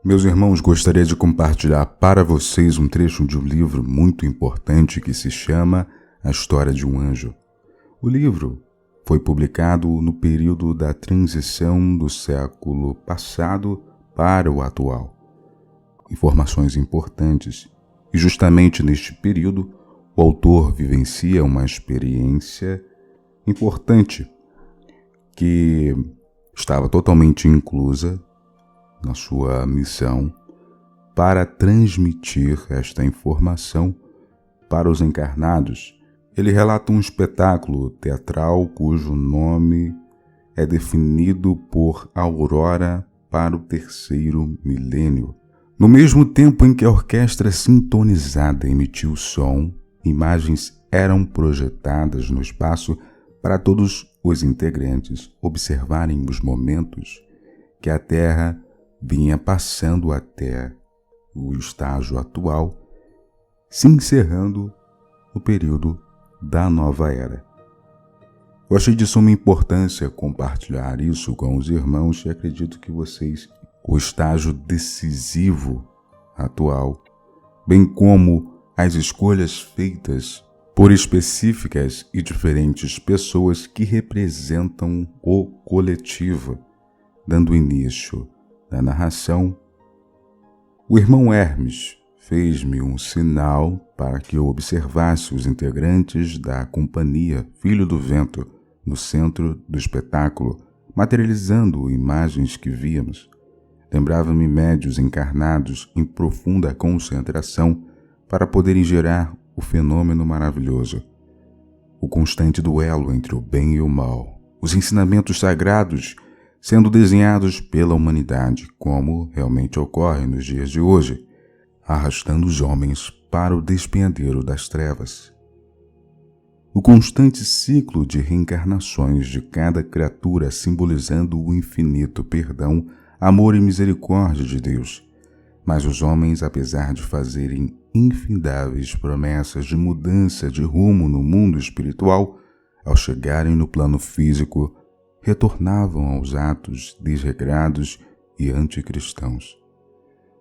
Meus irmãos, gostaria de compartilhar para vocês um trecho de um livro muito importante que se chama A História de um Anjo. O livro foi publicado no período da transição do século passado para o atual. Informações importantes. E justamente neste período, o autor vivencia uma experiência importante que estava totalmente inclusa na sua missão para transmitir esta informação para os encarnados. Ele relata um espetáculo teatral cujo nome é definido por Aurora para o terceiro milênio. No mesmo tempo em que a orquestra sintonizada emitiu som, imagens eram projetadas no espaço para todos os integrantes observarem os momentos que a Terra vinha passando até o estágio atual, se encerrando o período da nova era. Eu achei de suma importância compartilhar isso com os irmãos e acredito que vocês, o estágio decisivo atual, bem como as escolhas feitas por específicas e diferentes pessoas que representam o coletivo, dando início na narração, o irmão Hermes fez-me um sinal para que eu observasse os integrantes da companhia Filho do Vento no centro do espetáculo, materializando imagens que víamos. Lembrava-me médios encarnados em profunda concentração para poderem gerar o fenômeno maravilhoso, o constante duelo entre o bem e o mal, os ensinamentos sagrados sendo desenhados pela humanidade, como realmente ocorre nos dias de hoje, arrastando os homens para o despenhadeiro das trevas. O constante ciclo de reencarnações de cada criatura simbolizando o infinito perdão, amor e misericórdia de Deus. Mas os homens, apesar de fazerem infindáveis promessas de mudança de rumo no mundo espiritual, ao chegarem no plano físico, retornavam aos atos desregrados e anticristãos.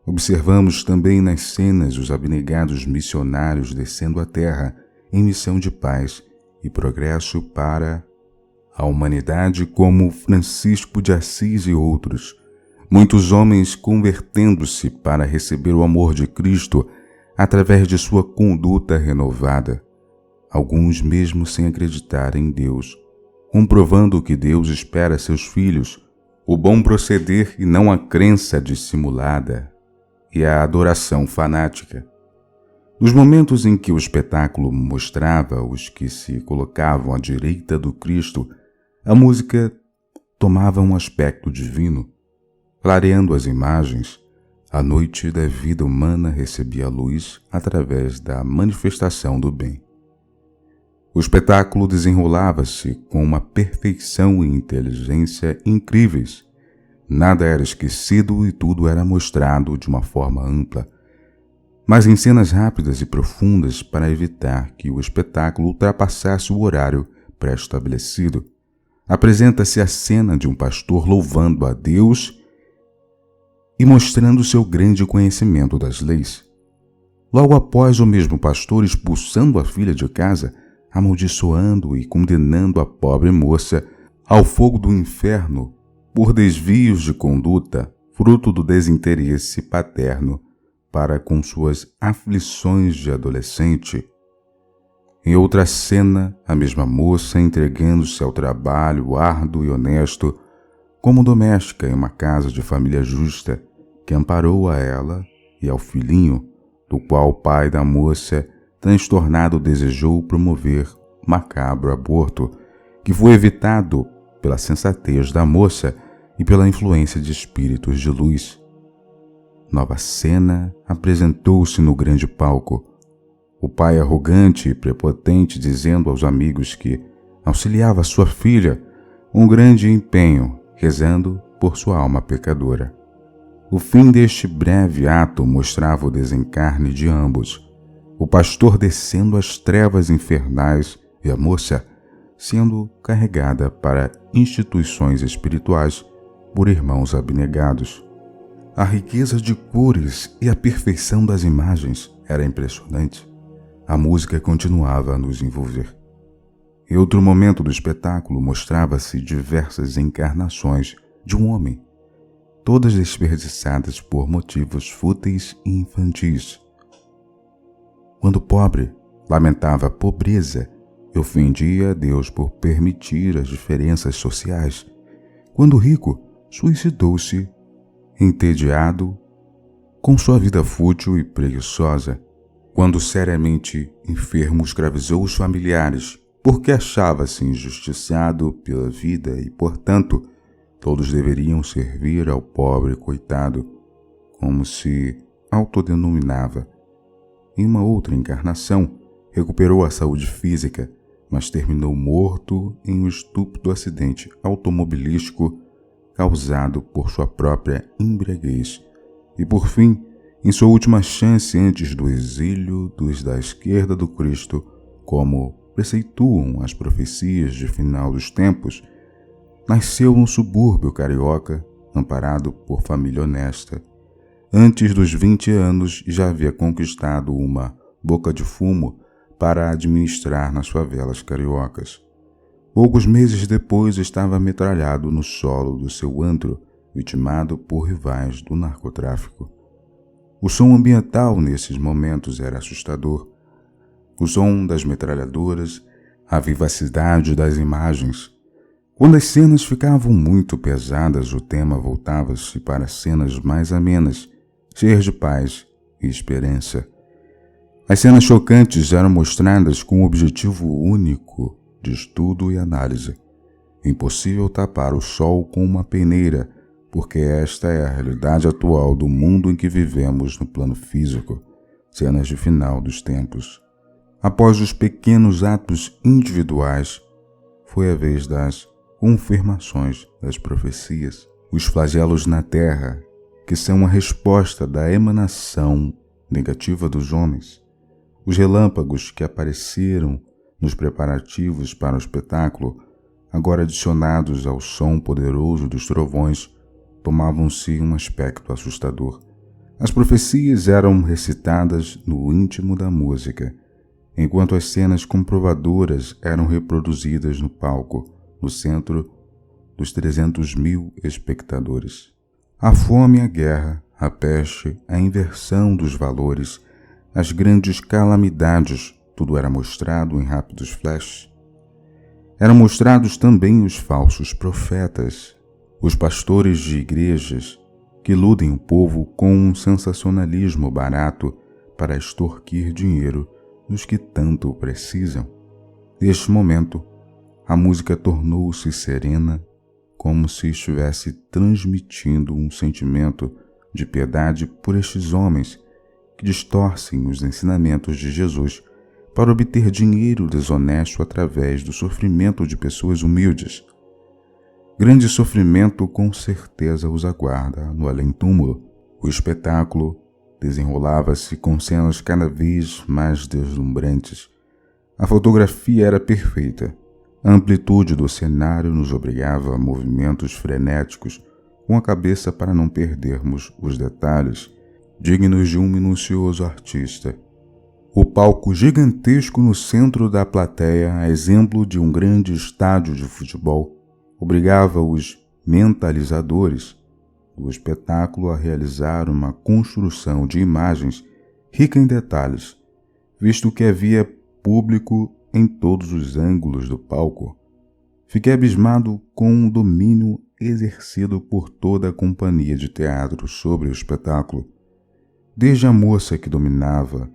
Observamos também nas cenas os abnegados missionários descendo à terra em missão de paz e progresso para a humanidade, como Francisco de Assis e outros. Muitos homens convertendo-se para receber o amor de Cristo através de sua conduta renovada, alguns mesmo sem acreditar em Deus, comprovando que Deus espera seus filhos, o bom proceder e não a crença dissimulada e a adoração fanática. Nos momentos em que o espetáculo mostrava os que se colocavam à direita do Cristo, a música tomava um aspecto divino. Clareando as imagens, a noite da vida humana recebia luz através da manifestação do bem. O espetáculo desenrolava-se com uma perfeição e inteligência incríveis. Nada era esquecido e tudo era mostrado de uma forma ampla, mas em cenas rápidas e profundas para evitar que o espetáculo ultrapassasse o horário pré-estabelecido. Apresenta-se a cena de um pastor louvando a Deus e mostrando seu grande conhecimento das leis. Logo após, o mesmo pastor expulsando a filha de casa, amaldiçoando e condenando a pobre moça ao fogo do inferno por desvios de conduta, fruto do desinteresse paterno para com suas aflições de adolescente. Em outra cena, a mesma moça entregando-se ao trabalho árduo e honesto como doméstica em uma casa de família justa, que amparou a ela e ao filhinho, do qual o pai da moça, transtornado, desejou promover macabro aborto, que foi evitado pela sensatez da moça e pela influência de espíritos de luz. Nova cena apresentou-se no grande palco. O pai arrogante e prepotente dizendo aos amigos que auxiliava sua filha um grande empenho, rezando por sua alma pecadora. O fim deste breve ato mostrava o desencarne de ambos, o pastor descendo às trevas infernais e a moça sendo carregada para instituições espirituais por irmãos abnegados. A riqueza de cores e a perfeição das imagens era impressionante. A música continuava a nos envolver. Em outro momento do espetáculo mostrava-se diversas encarnações de um homem, todas desperdiçadas por motivos fúteis e infantis. Quando o pobre lamentava a pobreza e ofendia a Deus por permitir as diferenças sociais, quando o rico suicidou-se, entediado com sua vida fútil e preguiçosa, quando o seriamente enfermo escravizou os familiares porque achava-se injustiçado pela vida e, portanto, todos deveriam servir ao pobre coitado, como se autodenominava. Em uma outra encarnação, recuperou a saúde física, mas terminou morto em um estúpido acidente automobilístico causado por sua própria embriaguez. E, por fim, em sua última chance antes do exílio dos da esquerda do Cristo, como preceituam as profecias de final dos tempos, nasceu num subúrbio carioca, amparado por família honesta. Antes dos 20 anos já havia conquistado uma boca de fumo para administrar nas favelas cariocas. Poucos meses depois estava metralhado no solo do seu antro, vitimado por rivais do narcotráfico. O som ambiental nesses momentos era assustador. O som das metralhadoras, a vivacidade das imagens. Quando as cenas ficavam muito pesadas, o tema voltava-se para cenas mais amenas, cheias de paz e esperança. As cenas chocantes eram mostradas com o objetivo único de estudo e análise. Impossível tapar o sol com uma peneira, porque esta é a realidade atual do mundo em que vivemos no plano físico, cenas de final dos tempos. Após os pequenos atos individuais, foi a vez das confirmações das profecias. Os flagelos na terra, que são a resposta da emanação negativa dos homens. Os relâmpagos que apareceram nos preparativos para o espetáculo, agora adicionados ao som poderoso dos trovões, tomavam-se um aspecto assustador. As profecias eram recitadas no íntimo da música, enquanto as cenas comprovadoras eram reproduzidas no palco, no centro dos 300.000 espectadores. A fome, a guerra, a peste, a inversão dos valores, as grandes calamidades, tudo era mostrado em rápidos flashes. Eram mostrados também os falsos profetas, os pastores de igrejas que iludem o povo com um sensacionalismo barato para extorquir dinheiro dos que tanto o precisam. Neste momento, a música tornou-se serena, como se estivesse transmitindo um sentimento de piedade por estes homens que distorcem os ensinamentos de Jesus para obter dinheiro desonesto através do sofrimento de pessoas humildes. Grande sofrimento com certeza os aguarda no além-túmulo. O espetáculo desenrolava-se com cenas cada vez mais deslumbrantes. A fotografia era perfeita. A amplitude do cenário nos obrigava a movimentos frenéticos com a cabeça para não perdermos os detalhes, dignos de um minucioso artista. O palco gigantesco no centro da plateia, a exemplo de um grande estádio de futebol, obrigava os mentalizadores do espetáculo a realizar uma construção de imagens rica em detalhes, visto que havia público em todos os ângulos do palco. Fiquei abismado com o domínio exercido por toda a companhia de teatro sobre o espetáculo, desde a moça que dominava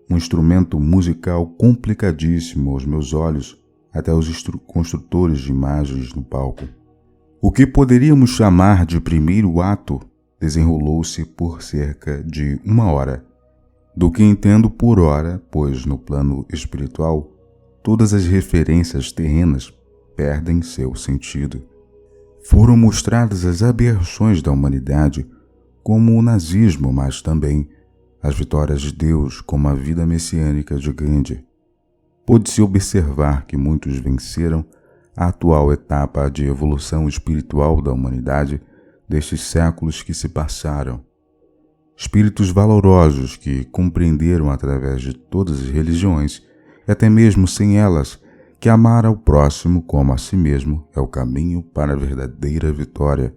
um instrumento musical complicadíssimo aos meus olhos, até os construtores de imagens no palco. O que poderíamos chamar de primeiro ato desenrolou-se por cerca de 1 hora, do que entendo por hora, pois no plano espiritual todas as referências terrenas perdem seu sentido. Foram mostradas as aberrações da humanidade, como o nazismo, mas também as vitórias de Deus, como a vida messiânica de Gandhi. Pôde-se observar que muitos venceram a atual etapa de evolução espiritual da humanidade, destes séculos que se passaram. Espíritos valorosos que compreenderam através de todas as religiões, e até mesmo sem elas, que amar ao próximo como a si mesmo é o caminho para a verdadeira vitória.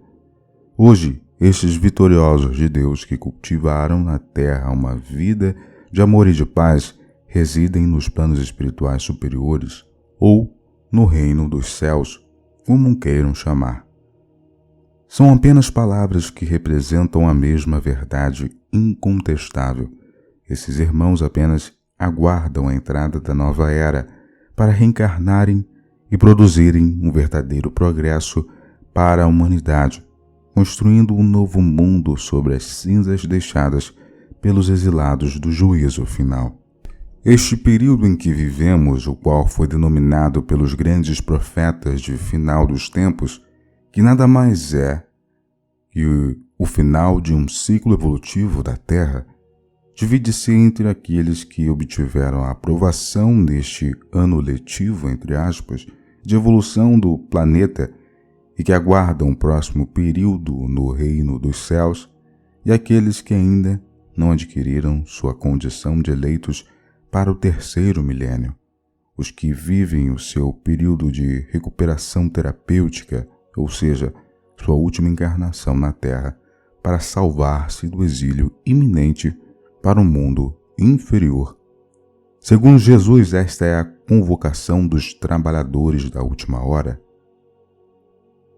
Hoje, estes vitoriosos de Deus que cultivaram na terra uma vida de amor e de paz residem nos planos espirituais superiores ou no reino dos céus, como queiram chamar. São apenas palavras que representam a mesma verdade incontestável. Esses irmãos apenas aguardam a entrada da nova era para reencarnarem e produzirem um verdadeiro progresso para a humanidade, construindo um novo mundo sobre as cinzas deixadas pelos exilados do juízo final. Este período em que vivemos, o qual foi denominado pelos grandes profetas de final dos tempos, que nada mais é que o final de um ciclo evolutivo da Terra, divide-se entre aqueles que obtiveram a aprovação neste ano letivo, entre aspas, de evolução do planeta e que aguardam o próximo período no reino dos céus, e aqueles que ainda não adquiriram sua condição de eleitos para o terceiro milênio, os que vivem o seu período de recuperação terapêutica, ou seja, sua última encarnação na Terra, para salvar-se do exílio iminente para um mundo inferior. Segundo Jesus, esta é a convocação dos trabalhadores da última hora.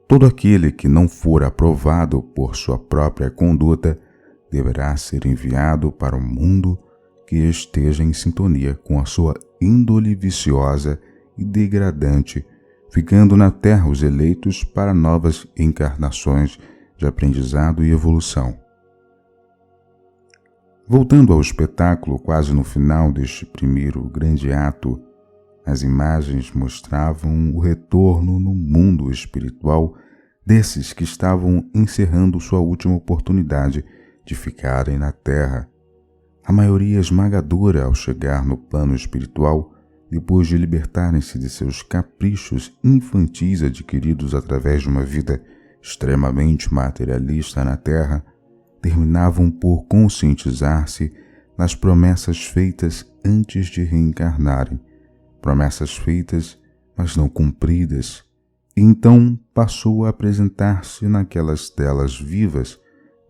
Todo aquele que não for aprovado por sua própria conduta deverá ser enviado para um mundo que esteja em sintonia com a sua índole viciosa e degradante, ficando na terra os eleitos para novas encarnações de aprendizado e evolução. Voltando ao espetáculo, quase no final deste primeiro grande ato, as imagens mostravam o retorno no mundo espiritual desses que estavam encerrando sua última oportunidade de ficarem na Terra. A maioria esmagadora, ao chegar no plano espiritual, depois de libertarem-se de seus caprichos infantis adquiridos através de uma vida extremamente materialista na Terra, terminavam por conscientizar-se nas promessas feitas antes de reencarnarem, promessas feitas, mas não cumpridas, e então passou a apresentar-se naquelas telas vivas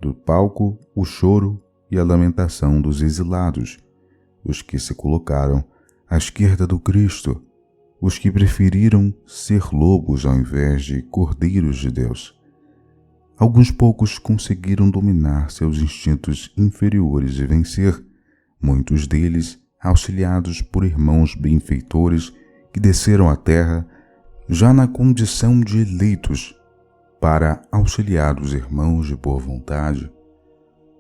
do palco o choro e a lamentação dos exilados, os que se colocaram à esquerda do Cristo, os que preferiram ser lobos ao invés de cordeiros de Deus. Alguns poucos conseguiram dominar seus instintos inferiores e vencer, muitos deles auxiliados por irmãos benfeitores que desceram à terra já na condição de eleitos para auxiliar os irmãos de boa vontade.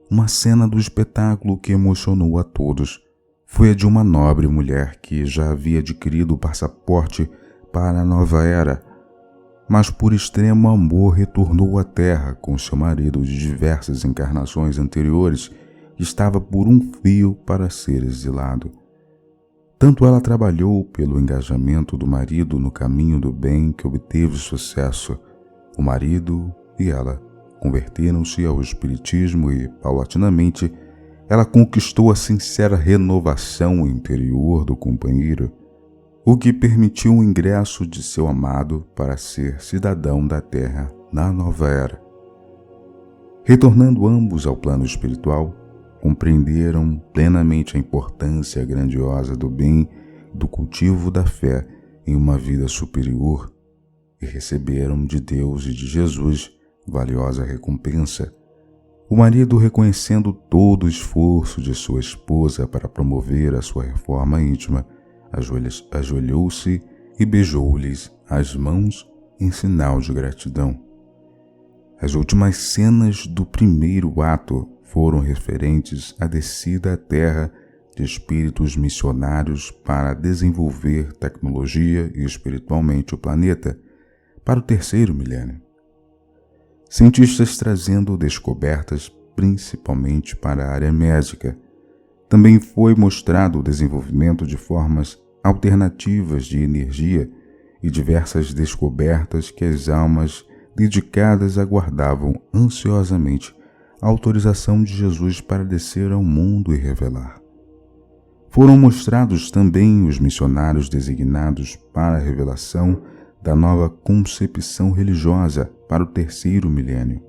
Uma cena do espetáculo que emocionou a todos foi a de uma nobre mulher que já havia adquirido o passaporte para a nova era, mas por extremo amor retornou à terra com seu marido de diversas encarnações anteriores e estava por um fio para ser exilado. Tanto ela trabalhou pelo engajamento do marido no caminho do bem que obteve sucesso. O marido e ela converteram-se ao espiritismo e, paulatinamente, ela conquistou a sincera renovação interior do companheiro, o que permitiu o ingresso de seu amado para ser cidadão da terra na nova era. Retornando ambos ao plano espiritual, compreenderam plenamente a importância grandiosa do bem e do cultivo da fé em uma vida superior e receberam de Deus e de Jesus valiosa recompensa. O marido, reconhecendo todo o esforço de sua esposa para promover a sua reforma íntima, ajoelhou-se e beijou-lhes as mãos em sinal de gratidão. As últimas cenas do primeiro ato foram referentes à descida à terra de espíritos missionários para desenvolver tecnologia e espiritualmente o planeta para o terceiro milênio. Cientistas trazendo descobertas principalmente para a área médica. Também foi mostrado o desenvolvimento de formas alternativas de energia e diversas descobertas que as almas dedicadas aguardavam ansiosamente a autorização de Jesus para descer ao mundo e revelar. Foram mostrados também os missionários designados para a revelação da nova concepção religiosa para o terceiro milênio.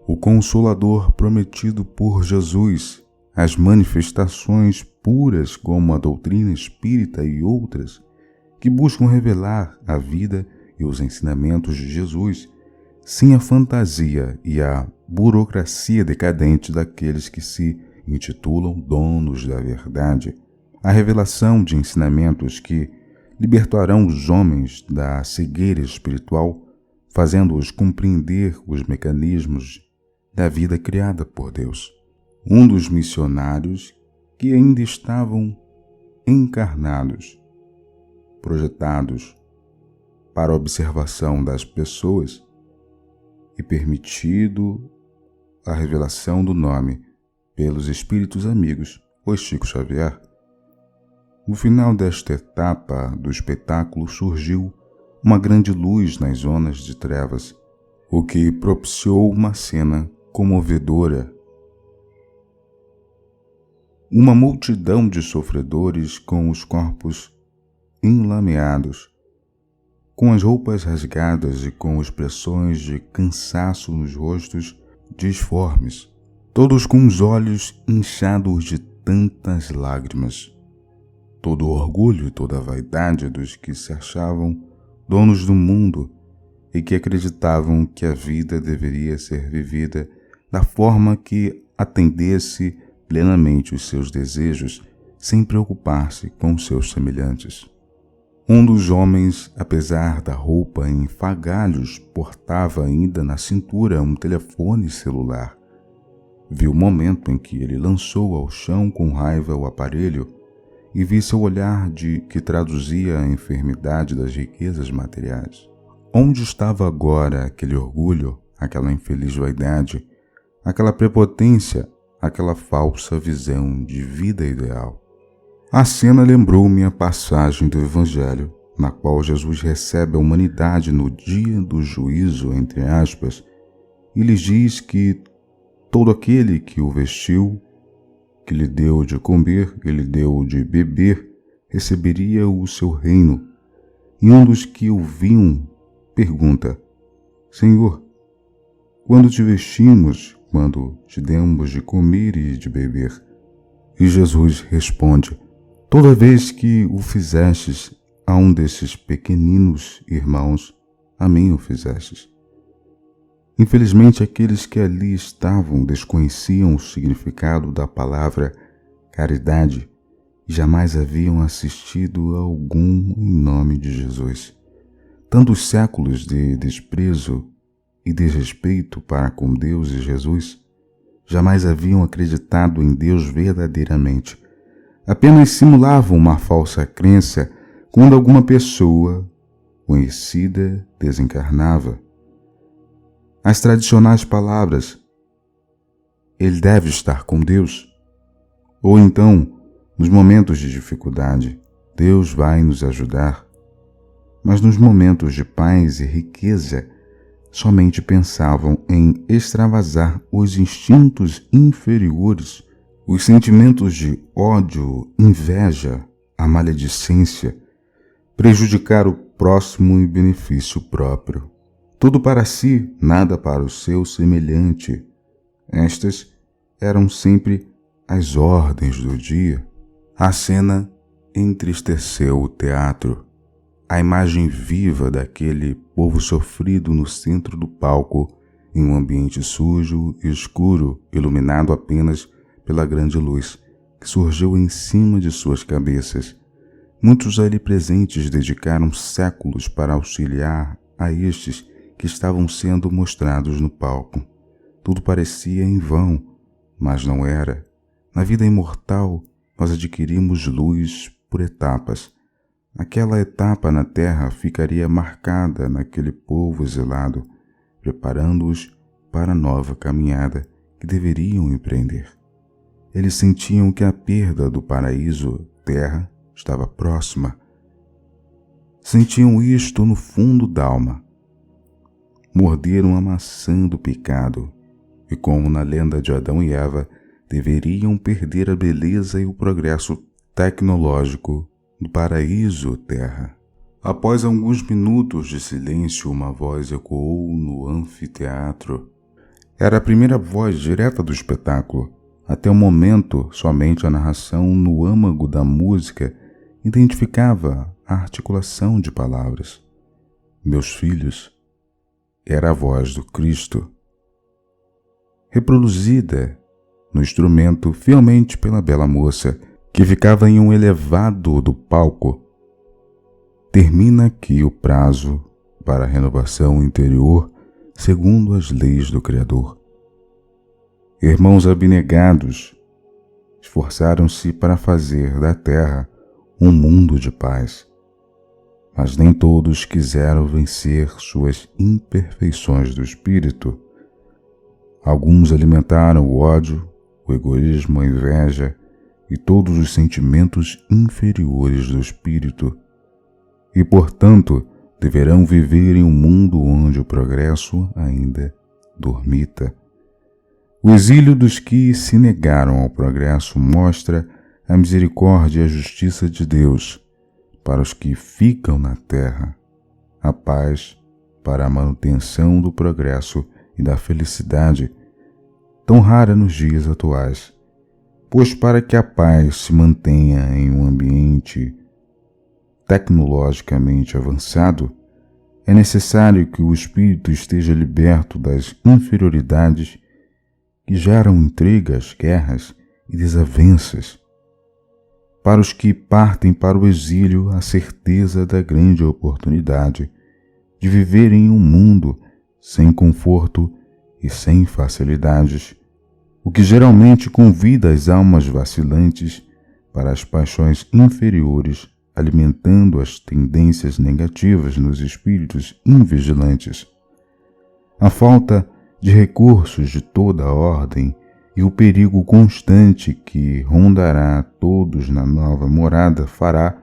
O Consolador prometido por Jesus, as manifestações puras como a doutrina espírita e outras, que buscam revelar a vida e os ensinamentos de Jesus, sem a fantasia e a burocracia decadente daqueles que se intitulam donos da verdade. A revelação de ensinamentos que libertarão os homens da cegueira espiritual, fazendo-os compreender os mecanismos da vida criada por Deus. Um dos missionários que ainda estavam encarnados, projetados para a observação das pessoas e permitido a revelação do nome pelos espíritos amigos, foi Chico Xavier. No final desta etapa do espetáculo surgiu uma grande luz nas zonas de trevas, o que propiciou uma cena comovedora. Uma multidão de sofredores com os corpos enlameados, com as roupas rasgadas e com expressões de cansaço nos rostos disformes, todos com os olhos inchados de tantas lágrimas. Todo o orgulho e toda a vaidade dos que se achavam donos do mundo e que acreditavam que a vida deveria ser vivida da forma que atendesse plenamente os seus desejos, sem preocupar-se com os seus semelhantes. Um dos homens, apesar da roupa em fagalhos, portava ainda na cintura um telefone celular. Viu o momento em que ele lançou ao chão com raiva o aparelho e vi seu olhar que traduzia a enfermidade das riquezas materiais. Onde estava agora aquele orgulho, aquela infeliz vaidade, aquela prepotência, aquela falsa visão de vida ideal? A cena lembrou-me a passagem do Evangelho, na qual Jesus recebe a humanidade no dia do juízo, entre aspas, e lhes diz que todo aquele que o vestiu, que lhe deu de comer e lhe deu de beber, receberia o seu reino. E um dos que o viam pergunta: Senhor, quando te vestimos, quando te demos de comer e de beber? E Jesus responde: toda vez que o fizestes a um desses pequeninos irmãos, a mim o fizestes. Infelizmente, aqueles que ali estavam desconheciam o significado da palavra caridade e jamais haviam assistido a algum em nome de Jesus. Tantos séculos de desprezo e desrespeito para com Deus e Jesus, jamais haviam acreditado em Deus verdadeiramente. Apenas simulavam uma falsa crença quando alguma pessoa conhecida desencarnava. As tradicionais palavras "ele deve estar com Deus", ou então, nos momentos de dificuldade, "Deus vai nos ajudar", mas nos momentos de paz e riqueza, somente pensavam em extravasar os instintos inferiores, os sentimentos de ódio, inveja, a maledicência, prejudicar o próximo e benefício próprio. Tudo para si, nada para o seu semelhante. Estas eram sempre as ordens do dia. A cena entristeceu o teatro. A imagem viva daquele povo sofrido no centro do palco, em um ambiente sujo e escuro, iluminado apenas pela grande luz que surgiu em cima de suas cabeças. Muitos ali presentes dedicaram séculos para auxiliar a estes que estavam sendo mostrados no palco. Tudo parecia em vão, mas não era. Na vida imortal, nós adquirimos luz por etapas. Aquela etapa na terra ficaria marcada naquele povo exilado, preparando-os para a nova caminhada que deveriam empreender. Eles sentiam que a perda do paraíso terra estava próxima. Sentiam isto no fundo da alma. morderam a maçã do pecado, e como na lenda de Adão e Eva, deveriam perder a beleza e o progresso tecnológico do paraíso terra. Após alguns minutos de silêncio, uma voz ecoou no anfiteatro. Era a primeira voz direta do espetáculo. Até o momento, somente a narração no âmago da música identificava a articulação de palavras. Meus filhos, era a voz do Cristo, reproduzida no instrumento fielmente pela bela moça, que ficava em um elevado do palco. Termina aqui o prazo para a renovação interior segundo as leis do Criador. Irmãos abnegados, esforçaram-se para fazer da terra um mundo de paz, mas nem todos quiseram vencer suas imperfeições do espírito. Alguns alimentaram o ódio, o egoísmo, a inveja e todos os sentimentos inferiores do espírito, e, portanto, deverão viver em um mundo onde o progresso ainda dormita. O exílio dos que se negaram ao progresso mostra a misericórdia e a justiça de Deus para os que ficam na terra, a paz para a manutenção do progresso e da felicidade, tão rara nos dias atuais, pois para que a paz se mantenha em um ambiente tecnologicamente avançado, é necessário que o espírito esteja liberto das inferioridades que geram intrigas, guerras e desavenças. Para os que partem para o exílio, a certeza da grande oportunidade de viver em um mundo sem conforto e sem facilidades, o que geralmente convida as almas vacilantes para as paixões inferiores, alimentando as tendências negativas nos espíritos invigilantes. A falta de recursos de toda a ordem e o perigo constante que rondará todos na nova morada fará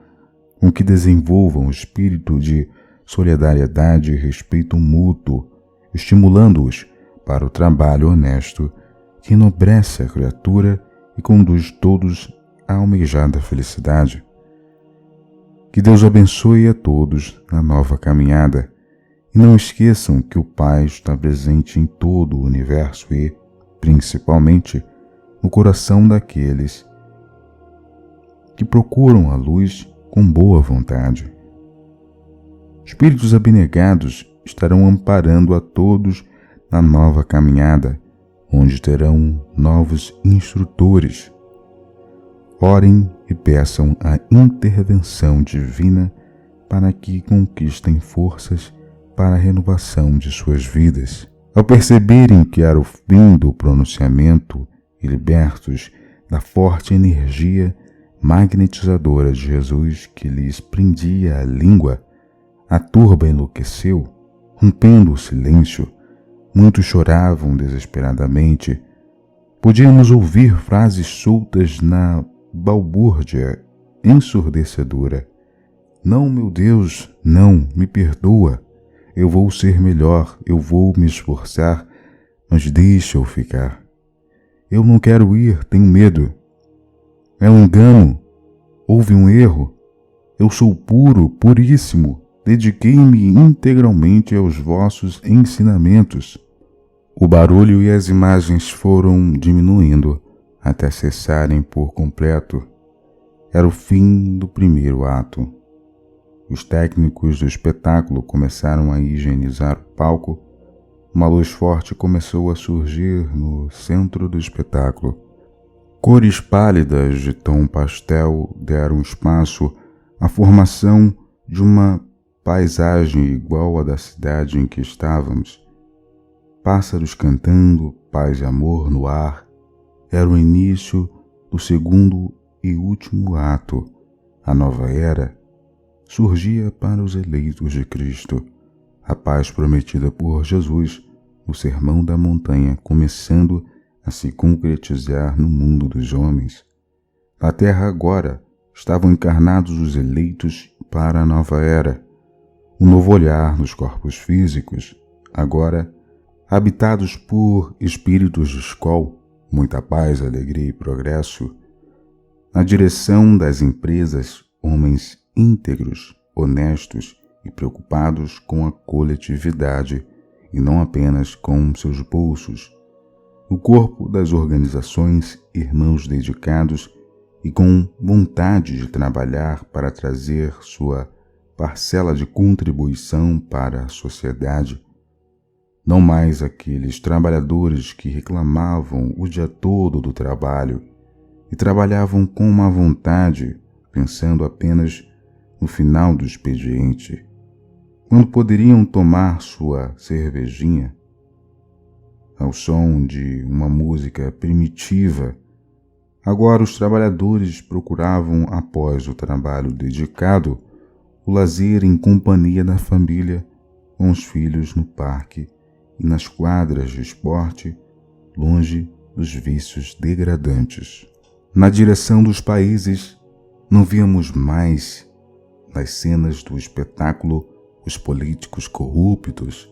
com que desenvolvam o espírito de solidariedade e respeito mútuo, estimulando-os para o trabalho honesto que enobrece a criatura e conduz todos à almejada felicidade. Que Deus abençoe a todos na nova caminhada e não esqueçam que o Pai está presente em todo o universo e, principalmente, no coração daqueles que procuram a luz com boa vontade. Espíritos abnegados estarão amparando a todos na nova caminhada, onde terão novos instrutores. Orem e peçam a intervenção divina para que conquistem forças para a renovação de suas vidas. Ao perceberem que era o fim do pronunciamento e libertos da forte energia magnetizadora de Jesus que lhes prendia a língua, a turba enlouqueceu, rompendo o silêncio. Muitos choravam desesperadamente. Podíamos ouvir frases soltas na balbúrdia ensurdecedora. Não, meu Deus, não, me perdoa. Eu vou ser melhor, eu vou me esforçar, mas deixa eu ficar. Eu não quero ir, tenho medo. É um engano, houve um erro. Eu sou puro, puríssimo, dediquei-me integralmente aos vossos ensinamentos. O barulho e as imagens foram diminuindo até cessarem por completo. Era o fim do primeiro ato. Os técnicos do espetáculo começaram a higienizar o palco. Uma luz forte começou a surgir no centro do espetáculo. Cores pálidas de tom pastel deram espaço à formação de uma paisagem igual à da cidade em que estávamos. Pássaros cantando, paz e amor no ar. Era o início do segundo e último ato. A nova era surgia para os eleitos de Cristo, a paz prometida por Jesus no Sermão da Montanha, começando a se concretizar no mundo dos homens. Na terra agora estavam encarnados os eleitos para a nova era, o novo olhar nos corpos físicos, agora, habitados por espíritos de escola, muita paz, alegria e progresso, na direção das empresas, homens íntegros, honestos e preocupados com a coletividade e não apenas com seus bolsos. O corpo das organizações, irmãos dedicados e com vontade de trabalhar para trazer sua parcela de contribuição para a sociedade. Não mais aqueles trabalhadores que reclamavam o dia todo do trabalho e trabalhavam com má vontade, pensando apenas no final do expediente, quando poderiam tomar sua cervejinha ao som de uma música primitiva. Agora os trabalhadores procuravam, após o trabalho dedicado, o lazer em companhia da família, com os filhos no parque e nas quadras de esporte, longe dos vícios degradantes. Na direção dos países, não víamos mais, nas cenas do espetáculo, os políticos corruptos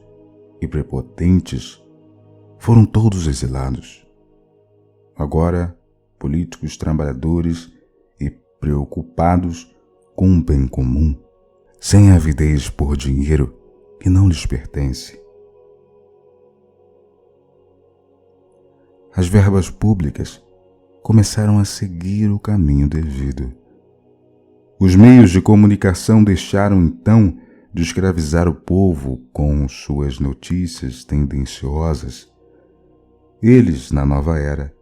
e prepotentes. Foram todos exilados. Agora, políticos trabalhadores e preocupados com o bem comum, sem avidez por dinheiro que não lhes pertence. As verbas públicas começaram a seguir o caminho devido. Os meios de comunicação deixaram então de escravizar o povo com suas notícias tendenciosas. Eles, na nova era,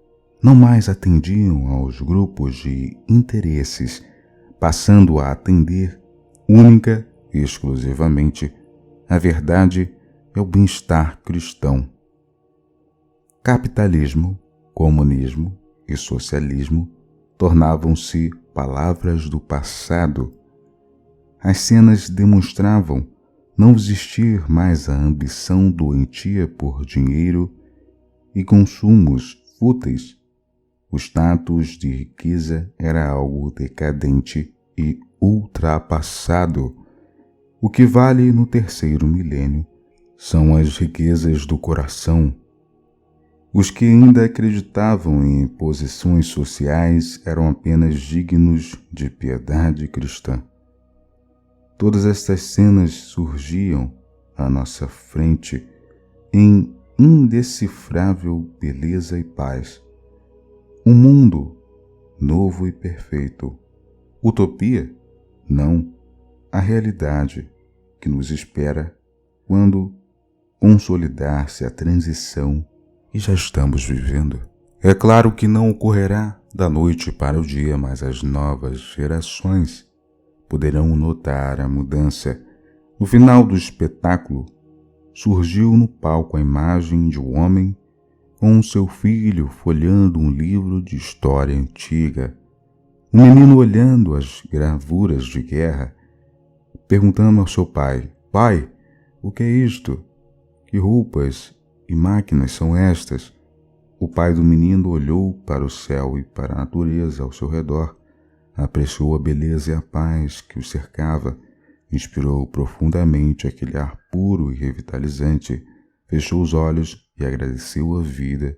não mais atendiam aos grupos de interesses, passando a atender única e exclusivamente a verdade e o bem-estar cristão. Capitalismo, comunismo e socialismo tornavam-se palavras do passado. As cenas demonstravam não existir mais a ambição doentia por dinheiro e consumos fúteis. O status de riqueza era algo decadente e ultrapassado. O que vale no terceiro milênio são as riquezas do coração. Os que ainda acreditavam em posições sociais eram apenas dignos de piedade cristã. Todas estas cenas surgiam à nossa frente em indecifrável beleza e paz. Um mundo novo e perfeito. Utopia? Não. A realidade que nos espera quando consolidar-se a transição e já estamos vivendo. É claro que não ocorrerá da noite para o dia, mas as novas gerações poderão notar a mudança. No final do espetáculo, surgiu no palco a imagem de um homem com seu filho folheando um livro de história antiga. Um menino olhando as gravuras de guerra, perguntando ao seu pai: "Pai, o que é isto? Que roupas e máquinas são estas?" O pai do menino olhou para o céu e para a natureza ao seu redor, apreciou a beleza e a paz que o cercava, inspirou profundamente aquele ar puro e revitalizante, fechou os olhos e agradeceu a vida,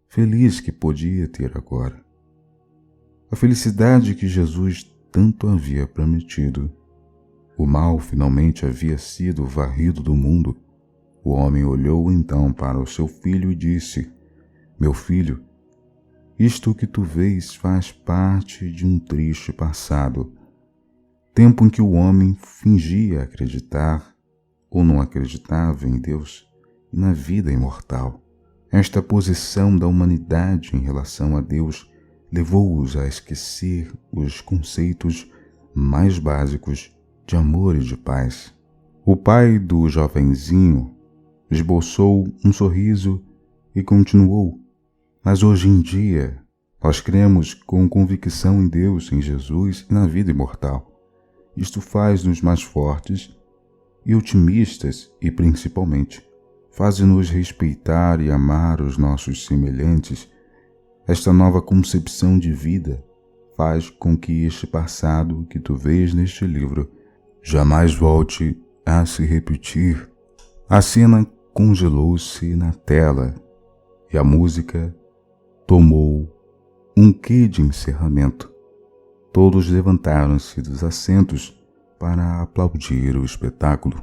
feliz que podia ter agora. A felicidade que Jesus tanto havia prometido. O mal finalmente havia sido varrido do mundo. O homem olhou então para o seu filho e disse: "Meu filho, isto que tu vês faz parte de um triste passado, tempo em que o homem fingia acreditar ou não acreditava em Deus e na vida imortal. Esta posição da humanidade em relação a Deus levou-os a esquecer os conceitos mais básicos de amor e de paz." O pai do jovenzinho esboçou um sorriso e continuou: "Mas hoje em dia, nós cremos com convicção em Deus, em Jesus e na vida imortal. Isto faz-nos mais fortes e otimistas e, principalmente, faz-nos respeitar e amar os nossos semelhantes. Esta nova concepção de vida faz com que este passado que tu vês neste livro jamais volte a se repetir. A cena congelou-se na tela e a música tomou um quê de encerramento. Todos levantaram-se dos assentos para aplaudir o espetáculo.